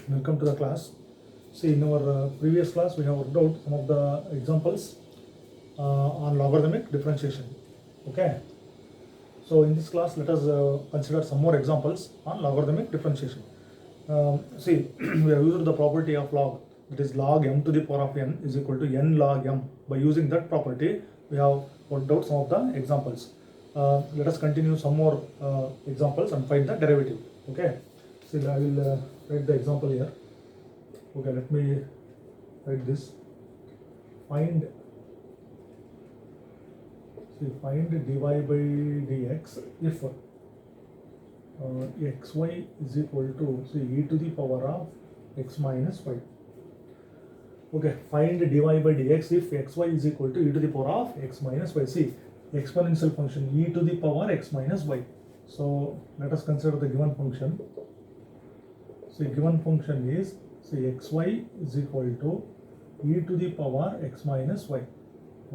welcome to the class. See, in our previous class we have worked out some of the examples on logarithmic differentiation. Okay, so in this class let us consider some more examples on logarithmic differentiation. See, we have used the property of log, that is log m to the power of n is equal to n log m. By using that property we have worked out some of the examples. Let us continue some more examples and find the derivative. Okay, see, I will write the example here. Okay, let me write this. Find dy by dx if xy is equal to e to the power of x minus y. Okay, find dy by dx if xy is equal to e to the power of x minus y. See, exponential function e to the power x minus y. So let us consider the given function. So given function is xy is equal to e to the power x minus y.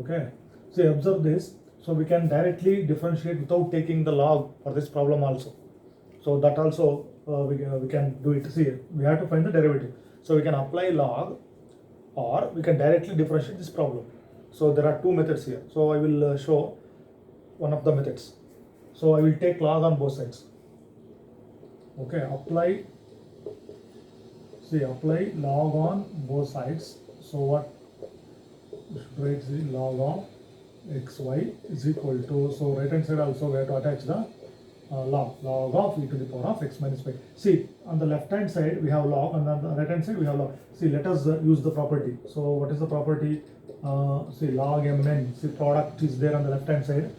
Okay, so observe this. So we can directly differentiate without taking the log for this problem also. So that also we can do it. See, we have to find the derivative. So we can apply log or we can directly differentiate this problem. So there are two methods here. So I will show one of the methods. So I will take log on both sides. Okay, apply log on both sides. So what we should write the log of xy is equal to, so right hand side also we have to attach the log of e to the power of x minus y. See, on the left hand side we have log, and on the right hand side we have log. See, let us use the property. So what is the property? See, log mn. See, product is there on the left hand side.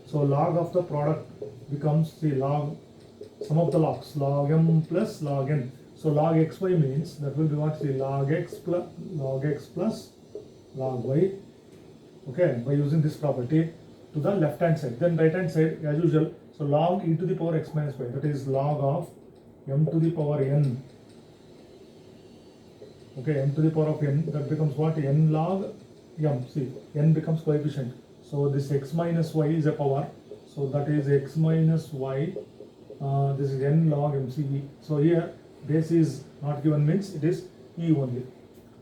So log of the product becomes, see, log sum of the logs, log m plus log n. So log xy means that will be what? See, log x plus log y. Okay, by using this property to the left hand side. Then right hand side as usual. So log e to the power x minus y, that is log of m to the power n. Okay, m to the power of n, that becomes what? N log m. See, n becomes coefficient. So this x minus y is a power. So that is x minus y. This is n log mce. So here base is not given, means it is e only.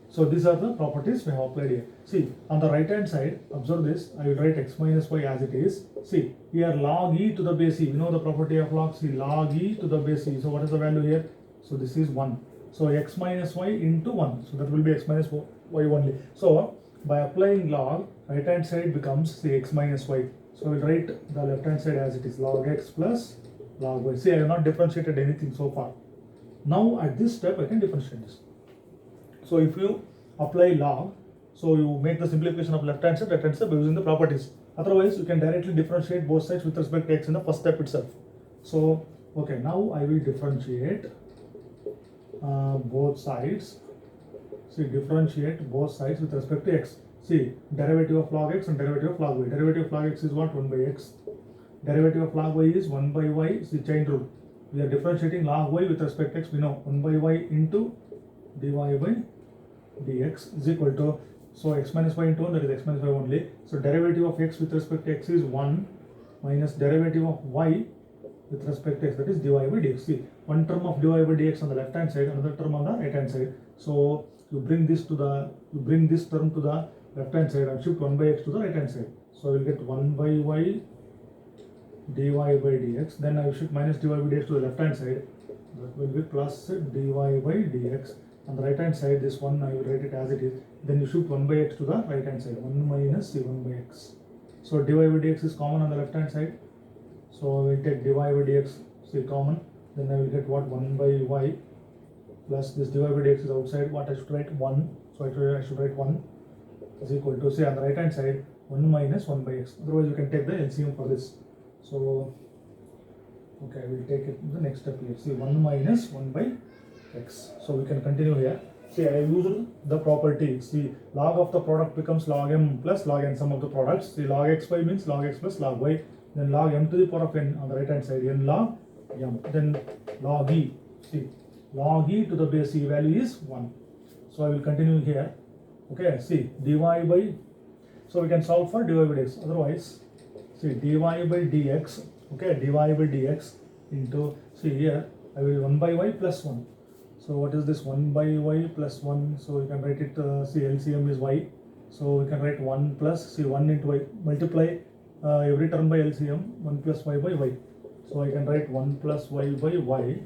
So these are the properties we have applied here. See, on the right hand side, observe this. I will write x minus y as it is. See, here log e to the base e. You know the property of log. See, log e to the base e. So what is the value here? So this is 1. So x minus y into 1. So that will be x minus y only. So by applying log, right hand side becomes, see, x minus y. So we will write the left hand side as it is, log x plus log y. See, I have not differentiated anything so far. Now at this step I can differentiate this. So if you apply log, so you make the simplification of left hand side, right hand side by using the properties. Otherwise you can directly differentiate both sides with respect to x in the first step itself. So okay, now I will differentiate both sides. See, differentiate both sides with respect to x. See, derivative of log x and derivative of log y. Derivative of log x is what? 1 by x. Derivative of log y is 1 by y. See, chain rule. We are differentiating log y with respect to x. We know 1 by y into dy by dx is equal to, so x minus y into 1, that is x minus y only. So derivative of x with respect to x is 1 minus derivative of y with respect to x, that is dy by dx. See, one term of dy by dx on the left hand side, another term on the right hand side. So you bring this term to the left hand side and shift 1 by x to the right hand side. So we will get 1 by y dy by dx. Then I will shift minus dy by dx to the left hand side. That will be plus dy by dx. On the right hand side, this one I will write it as it is. Then you shift 1 by x to the right hand side. 1 minus c1 by x. So dy by dx is common on the left hand side. So we will take dy by dx, say common. Then I will get what? 1 by y plus this dy by dx is outside. What I should write? 1. So I should write 1 is equal to, say, on the right hand side, 1 minus 1 by x. Otherwise you can take the LCM for this. So okay, I will take it in the next step here. See, 1 minus 1 by x. So we can continue here. See, I used the property. See, log of the product becomes log m plus log n, sum of the products. See, log xy means log x plus log y. Then log m to the power of n on the right hand side, n log m. Then log e. See, log e to the base e value is 1. So I will continue here. Okay, see, dy by, so we can solve for dy by dx. Otherwise, see, dy by dx, okay, dy by dx into, see here, I will 1 by y plus 1. So what is this 1 by y plus 1? So you can write it, see LCM is y. So we can write 1 plus, see 1 into y, multiply every term by LCM, 1 plus y by y. So I can write 1 plus y by y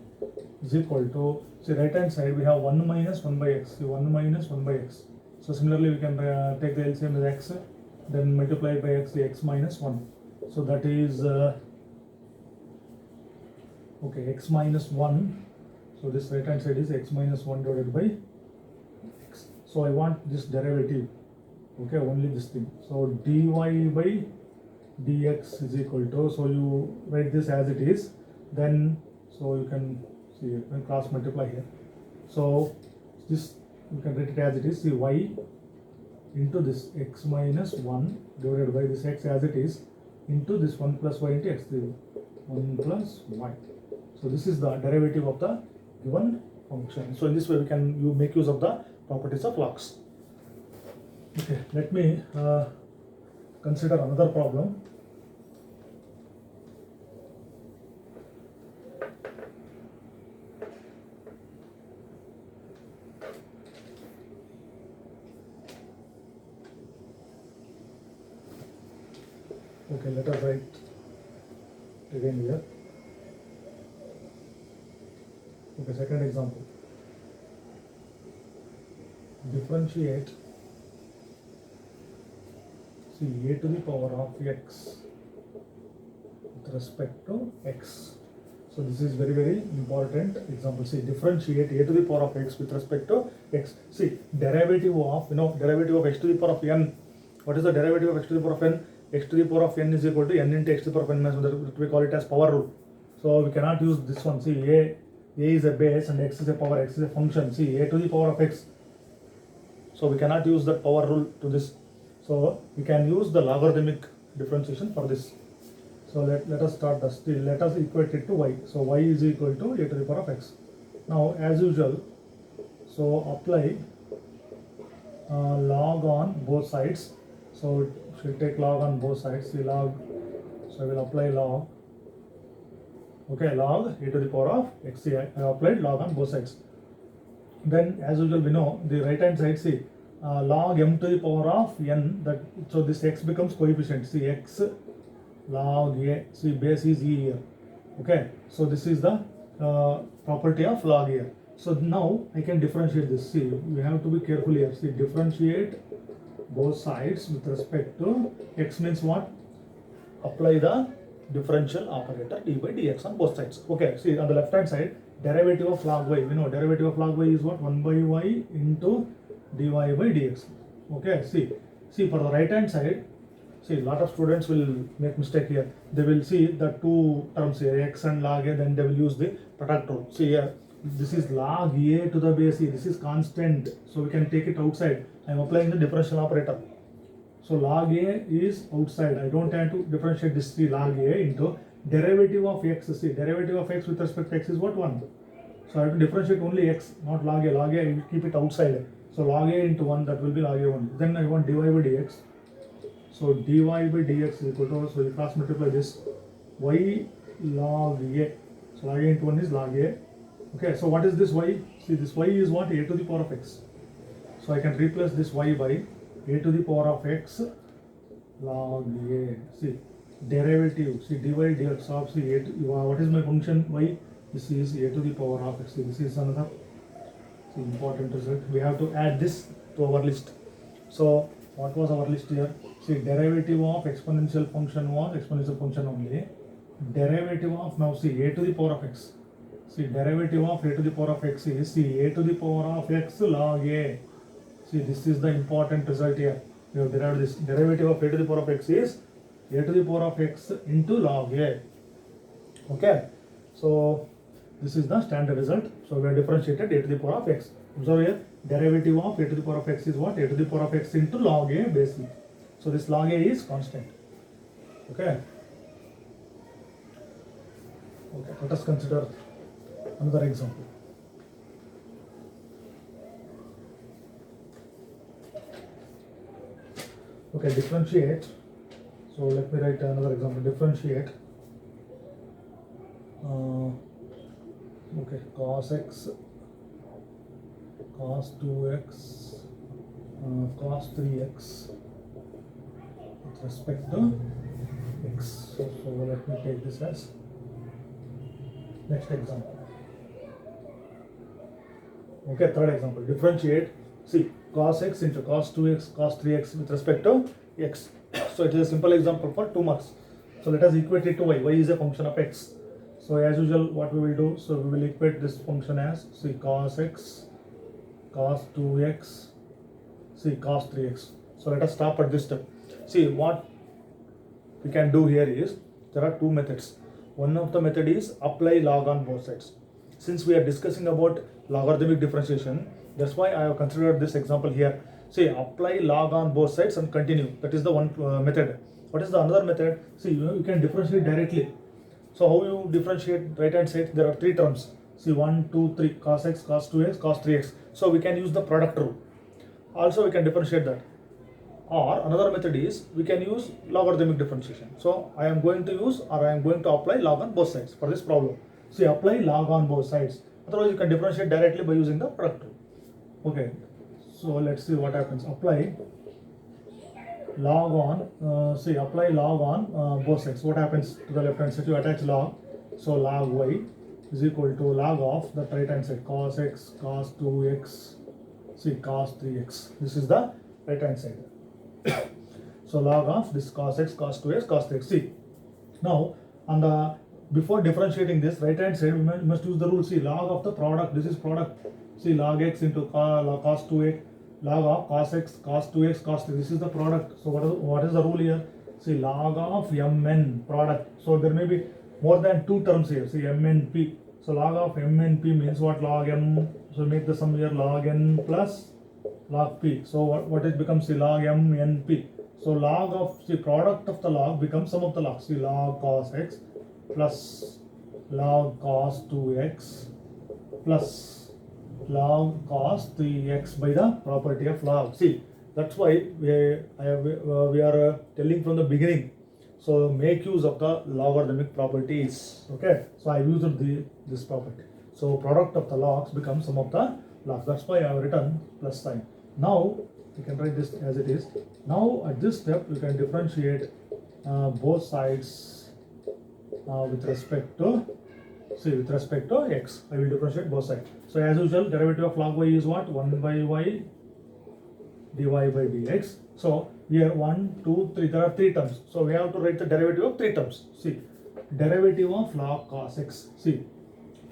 is equal to, see right hand side we have 1 minus 1 by x, see 1 minus 1 by x. So similarly we can take the LCM as x, then multiply by x, the x minus 1. So that is, okay, x minus 1. So this right hand side is x minus 1 divided by x. So I want this derivative, okay, only this thing. So dy by dx is equal to, so you write this as it is, then so you can see, you can cross multiply here. So this you can write it as it is, see y into this x minus 1 divided by this x as it is into this 1 plus y into x, 1 plus y. So this is the derivative of the given function. So in this way we can make use of the properties of logs. Okay, let me consider another problem. Okay, let us write again here. Okay, second example. Differentiate, see a to the power of x with respect to x. So this is very, very important example. See, differentiate a to the power of x with respect to x. See, derivative of, derivative of x to the power of n. What is the derivative of x to the power of n? X to the power of n is equal to n into x to the power of n minus 1. We call it as power rule. So we cannot use this one. See, a is a base and x is a power, x is a function. See, a to the power of x. So we cannot use that power rule to this. So we can use the logarithmic differentiation for this. So let us start this. Let us equate it to y. So y is equal to a to the power of x. Now as usual, so apply log on both sides. So should take log on both sides. See log. So I will apply log. Okay, log a to the power of x. See, I applied log on both sides. Then as usual we know the right hand side, see log m to the power of n, that so this x becomes coefficient. See x log a, see base is e here. Okay, so this is the property of log here. So now I can differentiate this. See, we have to be careful here. See, differentiate both sides with respect to x means what? Apply the differential operator d by dx on both sides. Okay, see on the left hand side, derivative of log y, we know derivative of log y is what? 1 by y into dy by dx. Okay, see for the right hand side, see lot of students will make mistake here. They will see the two terms here, x and log a, then they will use the product rule. See here, this is log a to the base e, this is constant, so we can take it outside. I am applying the differential operator. So log a is outside. I don't have to differentiate this, see log a into derivative of x. See, derivative of x with respect to x is what? 1. So I have to differentiate only x, not log a. Log a, I will keep it outside. So log a into 1, that will be log a 1. Then I want dy by dx. So dy by dx is equal to, so you cross multiply this, y log a. So log a into 1 is log a. Okay, so what is this y? See, this y is what? A to the power of x. So I can replace this y by a to the power of x log a. See, derivative, see dy dx of, see a to, what is my function y? This is a to the power of x. See, this is another important result. We have to add this to our list. So what was our list here? See, derivative of exponential function was exponential function only. Derivative of, now see a to the power of x. See, derivative of a to the power of x is, see, a to the power of x log a. See, this is the important result here. We have derived this. Derivative of a to the power of x is a to the power of x into log a. Okay, so this is the standard result. So we have differentiated a to the power of x. Observe here, derivative of a to the power of x is what? A to the power of x into log a base e. So this log a is constant. Okay. Okay, let us consider another example. Okay, differentiate. So let me write another example. Differentiate. Okay, cos x cos 2x cos 3x with respect to x. So let me take this as next example. Okay, third example. Differentiate, see, cos x into cos 2x cos 3x with respect to x. So it is a simple example for 2 marks. So let us equate it to y. Y is a function of x. So as usual, what we will do, so we will equate this function as, see, cos x cos 2x, see, cos 3x. So let us stop at this step. See, what we can do here is, there are two methods. One of the method is apply log on both sides. Since we are discussing about logarithmic differentiation, that's why I have considered this example here. See, apply log on both sides and continue. That is the one method. What is the another method? See, you can differentiate directly. So how you differentiate right hand side? There are three terms. See, 1, 2, 3, cos x, cos 2x, cos 3x. So we can use the product rule. Also we can differentiate that. Or another method is, we can use logarithmic differentiation. So I am going to use, or I am going to apply log on both sides for this problem. See, apply log on both sides. Otherwise you can differentiate directly by using the product rule. Okay, so let's see what happens. Apply log on, apply log on both sides. What happens to the left hand side? You attach log. So log y is equal to log of the right hand side, cos x cos 2x, see, cos 3x. This is the right hand side. So log of this cos x cos 2x cos 3x. See, now on the, before differentiating this right hand side, we must use the rule. See, log of the product, this is product. See, log x into cos 2x, log of cos x cos 2x cos 3. This is the product. So what is the rule here? See, log of mn product. So there may be more than two terms here. See, mnp. So log of mnp means what? Log m. So make the sum here log n plus log p. So what it becomes? See, log m np. So log of, see, product of the log becomes sum of the log. See, log cos x plus log cos 2x plus log cos 3x by the property of log. See, that's why we are telling from the beginning. So make use of the logarithmic properties. Okay, so I used this property. So product of the logs becomes sum of the logs. That's why I have written plus sign. Now you can write this as it is. Now at this step you can differentiate both sides with respect to, see, with respect to x. I will differentiate both sides. So as usual, derivative of log y is what? 1 by y dy by dx. So here 1, 2, 3, there are three terms. So we have to write the derivative of three terms. See, derivative of log cos x. See,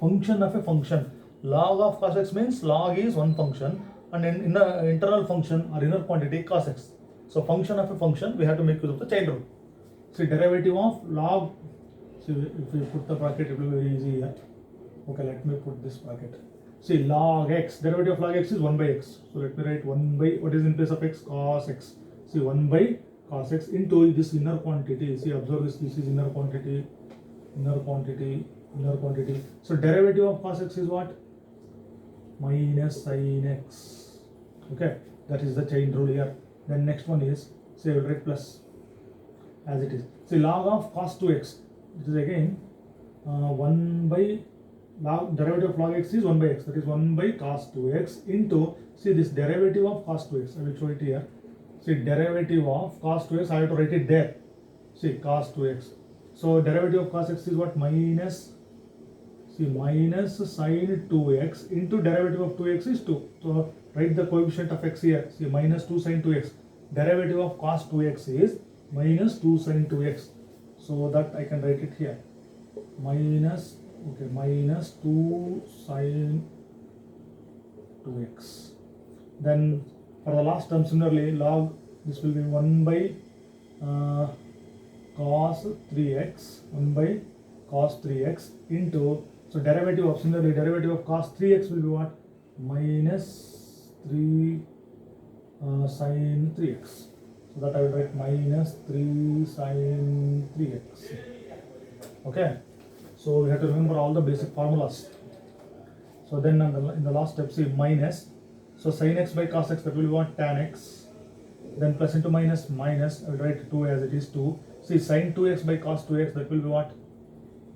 function of a function. Log of cos x means log is one function, and in the internal function or inner quantity cos x. So function of a function, we have to make use of the chain rule. See, derivative of log, see, if we put the bracket, it will be very easy here. Okay, let me put this bracket. See, log x, derivative of log x is 1 by x. So let me write 1 by, what is in place of x? Cos x. See, 1 by cos x into this inner quantity. See, observe this is inner quantity, inner quantity, inner quantity. So derivative of cos x is what? Minus sin x. Okay, that is the chain rule here. Then next one is, say, I will write plus as it is. See, log of cos 2x, it is again 1 by log, derivative of log x is 1 by x, that is 1 by cos 2x into, see, this derivative of cos 2x, I will show it here. See, derivative of cos 2x, I have to write it there. See, cos 2x. So derivative of cos x is what? Minus, see, minus sin 2x into derivative of 2x is 2. So write the coefficient of x here. See, minus 2 sin 2x. Derivative of cos 2x is minus 2 sin 2x. So that I can write it here. Minus, okay, minus 2 sin 2x. Then for the last term, similarly, log, this will be 1 by cos 3x, 1 by cos 3x into, so derivative of, similarly, derivative of cos 3x will be what? Minus 3 sin 3x. So that I will write minus 3 sin 3x. Okay, so we have to remember all the basic formulas. So then in the last step, see, minus, so sin x by cos x, that will be what? Tan x. Then plus into minus, minus, I will write 2 as it is 2. See, sin 2x by cos 2x, that will be what?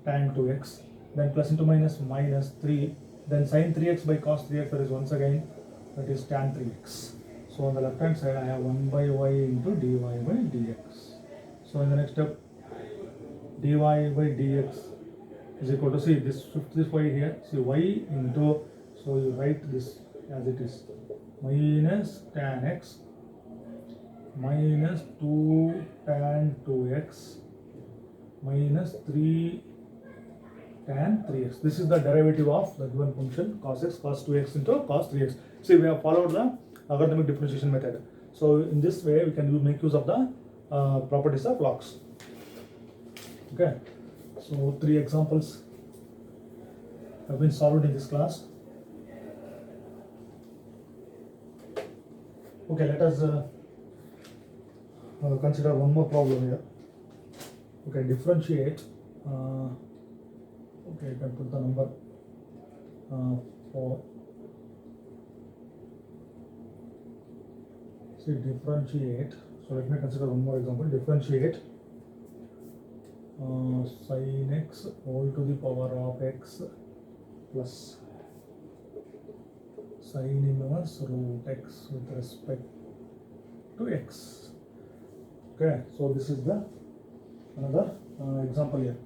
Tan 2x. Then plus into minus, minus 3. Then sin 3x by cos 3x, that is once again that is tan 3x. So on the left hand side I have 1 by y into dy by dx. So in the next step, dy by dx is equal to, see, this shift this y here, see, y into, so you write this as it is, minus tan x minus 2 tan 2x minus 3 tan 3x. This is the derivative of the given function cos x cos 2x into cos 3x. See, we have followed the logarithmic differentiation method. So in this way we can make use of the properties of logs. Okay, so 3 examples have been solved in this class. Okay, let us consider one more problem here. Okay, differentiate. Okay, you can put the number 4. See, differentiate. So let me consider one more example. Differentiate sin x whole to the power of x plus sin inverse root x with respect to x. Okay, so this is the another example here.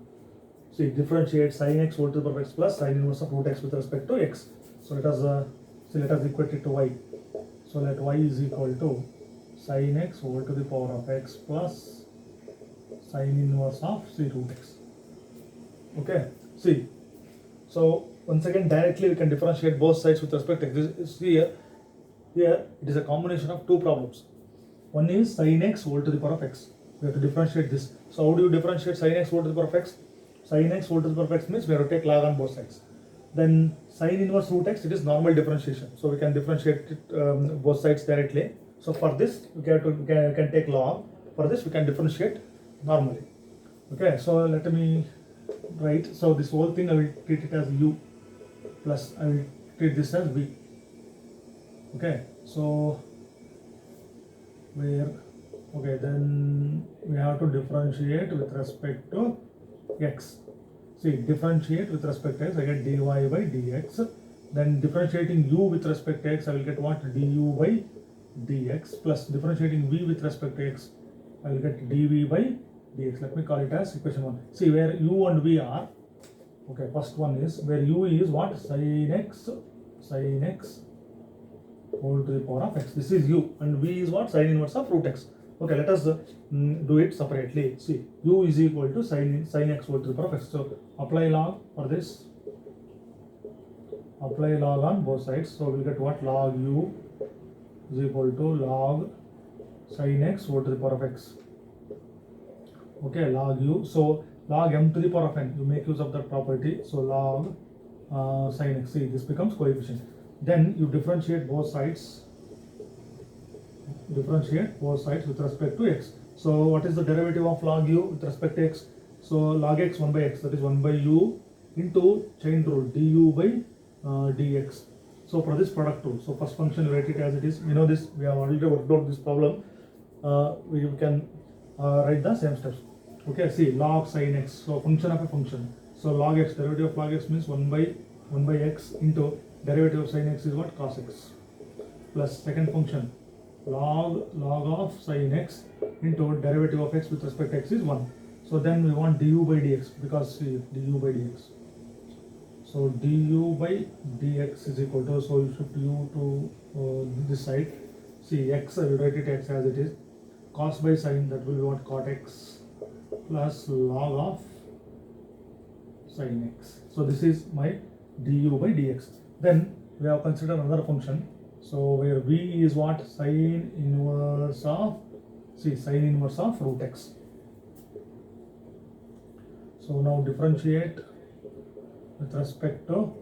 See, differentiate sin x whole to the power of x plus sin inverse of root x with respect to x. So let us equate it to y. So let y is equal to sin x whole to the power of x plus sin inverse of root x. Okay, see, so once again directly we can differentiate both sides with respect to x. Here it is a combination of two problems. One is sin x whole to the power of x. We have to differentiate this. So how do you differentiate sin x whole to the power of x? Sin x whole to the power of x means we have to take log on both sides. Then sin inverse root x, it is normal differentiation. So we can differentiate it, both sides directly. So for this we can take log. For this we can differentiate normally. Okay, so let me write. So this whole thing I will treat it as u plus I will treat this as v. Okay, so where, okay, then we have to differentiate with respect to x. See, differentiate with respect to x, I get dy by dx. Then differentiating u with respect to x, I will get what? Du by dx plus differentiating v with respect to x, I will get dv by dx. Let me call it as equation 1. See, where u and v are, okay, first one is where u is what? Sin x whole to the power of x. This is u, and v is what? Sin inverse of root x. Okay, let us do it separately. See, u is equal to sin x whole to the power of x. So apply log for this. Apply log on both sides. So we'll get what? Log u is equal to log sin x whole to the power of x. Okay, log u. So log m to the power of n. You make use of that property. So log sin x. See, this becomes coefficient. Then you differentiate both sides. Differentiate both sides with respect to x. So what is the derivative of log u with respect to x? So log x 1 by x, that is 1 by u into chain rule du by dx. So for this product rule, so first function write it as it is. You know this, we have already worked out this problem. We can write the same steps. Okay, see, log sin x, so function of a function. So log x, derivative of log x means 1 by x into derivative of sin x is what? Cos x. Plus second function, log of sin x into derivative of x with respect to x is 1. So then we want du by dx, because see, du by dx. So du by dx is equal to, so you shift u to this side. See, x, I will write it x as it is. Cos by sin, that will be what? Cot x plus log of sin x. So this is my du by dx. Then we have considered another function. So where v is what? Sin inverse of, see, sin inverse of root x. So now differentiate with respect to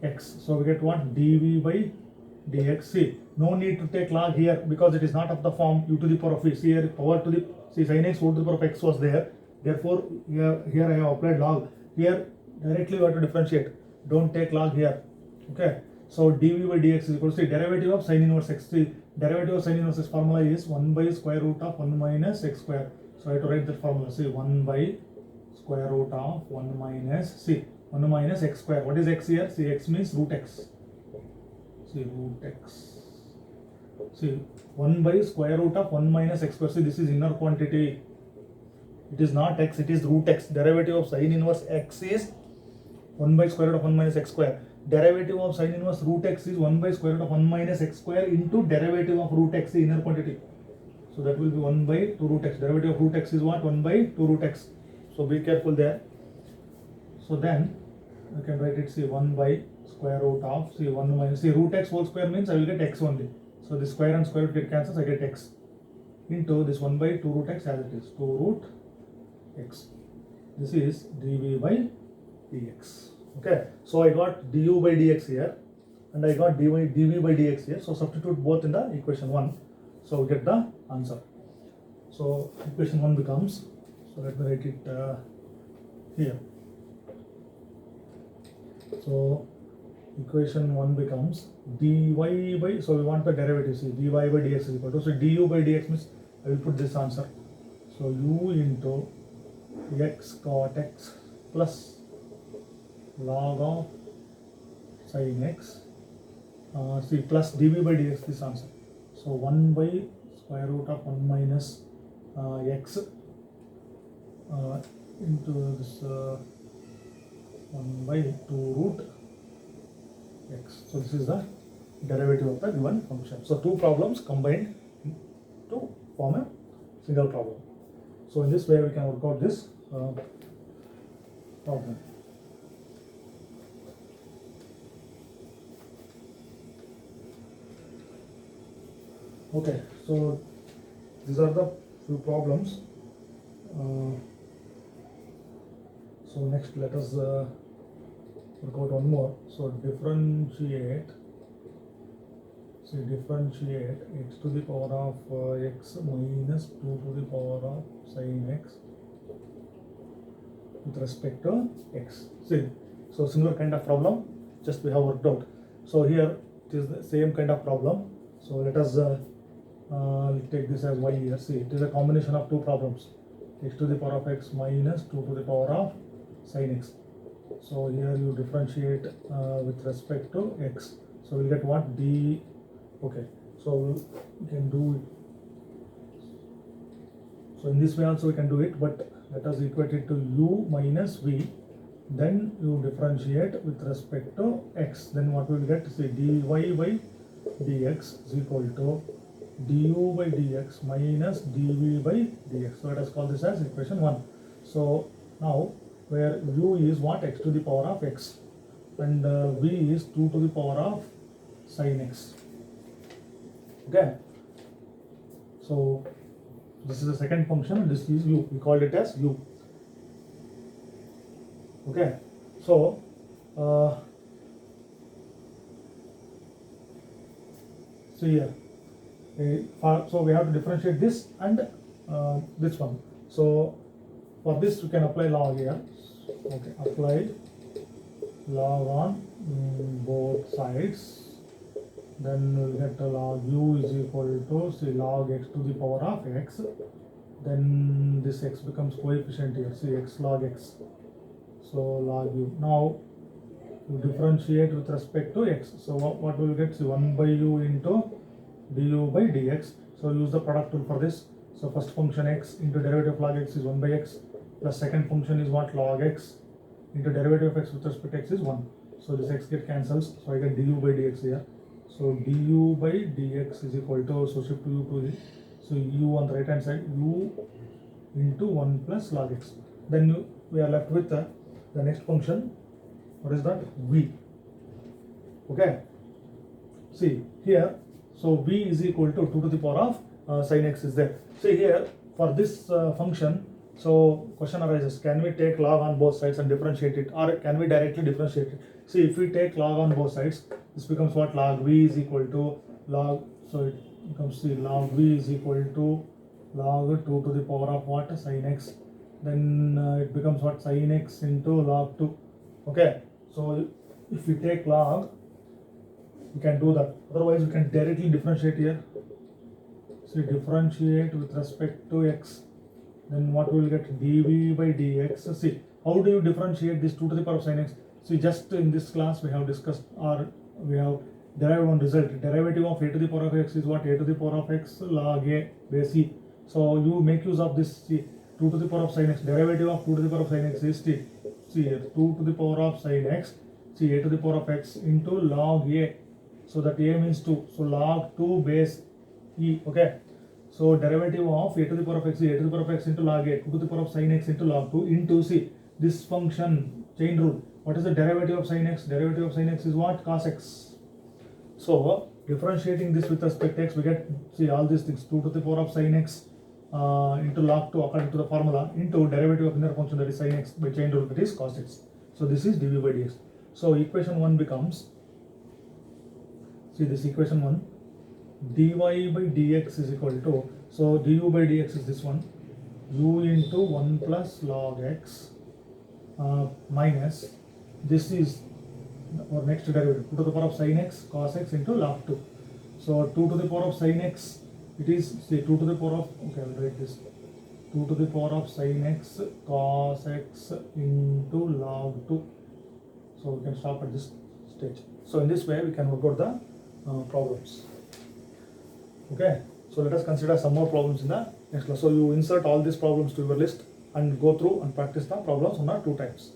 x. So we get what? Dv by dx. See, no need to take log here because it is not of the form u to the power of v. See here, power to the, see, sin x whole to the power of x was there. Therefore here I have applied log. Here directly we have to differentiate. Don't take log here. Okay. So dv by dx is equal to, see, derivative of sin inverse x. See, derivative of sin inverse x formula is 1 by square root of 1 minus x square. So I have to write that formula. See, 1 by square root of 1 minus, see, 1 minus x square. What is x here? See, x means root x. See, root x. See, 1 by square root of 1 minus x square. See, this is inner quantity. It is not x, it is root x. Derivative of sin inverse x is 1 by square root of 1 minus x square. Derivative of sin inverse root x is 1 by square root of 1 minus x square into derivative of root x, the inner quantity. So that will be 1 by 2 root x. Derivative of root x is what? 1 by 2 root x. So be careful there. So then I can write it, see, 1 by square root of, see, 1 minus, see, root x whole square means I will get x only. So this square and square root get cancels, I get x into this 1 by 2 root x as it is, 2 root x. This is dv by dx. Okay, so I got du by dx here and I got dv by dx here. So substitute both in the equation 1. So we get the answer. So equation 1 becomes, so let me write it here. So equation 1 becomes dy by, so we want the derivative, see, dy by dx is equal to, so du by dx means I will put this answer. So u into x cot x plus log of sin x, see, plus dv by dx, this answer. So 1 by square root of 1 minus x into this 1 by 2 root x. So this is the derivative of the given function. So two problems combined to form a single problem. So in this way we can work out this problem. Okay, so these are the few problems. So next let us work out one more. So differentiate x to the power of x minus 2 to the power of sin x with respect to x. See, so similar kind of problem, just we have worked out. So here it is the same kind of problem. So let us take this as y here. See, it is a combination of two problems, x to the power of x minus 2 to the power of sin x. So here you differentiate with respect to x. So we'll get what? D. Okay, so we can do it. So in this way also we can do it, but let us equate it to u minus v. Then you differentiate with respect to x. Then what we will get? Say dy by dx is equal to du by dx minus dv by dx. So let us call this as equation 1. So now where u is what? X to the power of x, and v is 2 to the power of sin x. Okay, so this is the second function, this is u, we called it as u. Okay, so see here, so we have to differentiate this and this one. So for this we can apply log here. Okay, apply log on both sides. Then we'll get log u is equal to, say, log x to the power of x. Then this x becomes coefficient here, see, x log x. So log u. Now you differentiate with respect to x. So what will get? See, 1 by u into du by dx. So use the product rule for this. So first function x into derivative of log x is 1 by x, plus second function is what? Log x into derivative of x with respect to x is 1. So this x get cancels. So I get du by dx here. So du by dx is equal to, so shift u to the, so u on the right hand side, u into 1 plus log x. Then we are left with the next function. What is that? V. Okay. See here, so v is equal to 2 to the power of sin x is there. See here, for this function, so question arises, can we take log on both sides and differentiate it, or can we directly differentiate it? See, if we take log on both sides, this becomes what? Log v is equal to log, so it becomes, see, log v is equal to log 2 to the power of what? Sin x. Then it becomes what? Sin x into log 2. Okay, so if we take log, we can do that. Otherwise we can directly differentiate here. So differentiate with respect to x. Then what we will get? dv by dx. See, how do you differentiate this 2 to the power of sin x? See, just in this class we have discussed, or we have derive one result. Derivative of a to the power of x is what? A to the power of x log a base e. So you make use of this, see, 2 to the power of sin x. Derivative of 2 to the power of sin x is see here 2 to the power of sin x, see a to the power of x into log a. So that a means 2. So log 2 base e. Okay. So derivative of a to the power of x is a to the power of x into log a, 2 to the power of sin x into log 2 into, see, this function chain rule. What is the derivative of sin x? Derivative of sin x is what? Cos x. So differentiating this with respect to x, we get, see, all these things, 2 to the power of sin x into log 2 according to the formula into derivative of inner function, that is sin x by chain rule, that is cos x. So this is dv by dx. So equation 1 becomes, see, this equation 1, dy by dx is equal to, so du by dx is this one, u into 1 plus log x minus, this is our next derivative, 2 to the power of sin x cos x into log 2. So 2 to the power of sin x, it is, say, 2 to the power of, okay, I will write this, 2 to the power of sin x cos x into log 2. So we can stop at this stage. So in this way we can work out the problems. Okay, so let us consider some more problems in the next class. So you insert all these problems to your list and go through and practice the problems 1 or 2 times.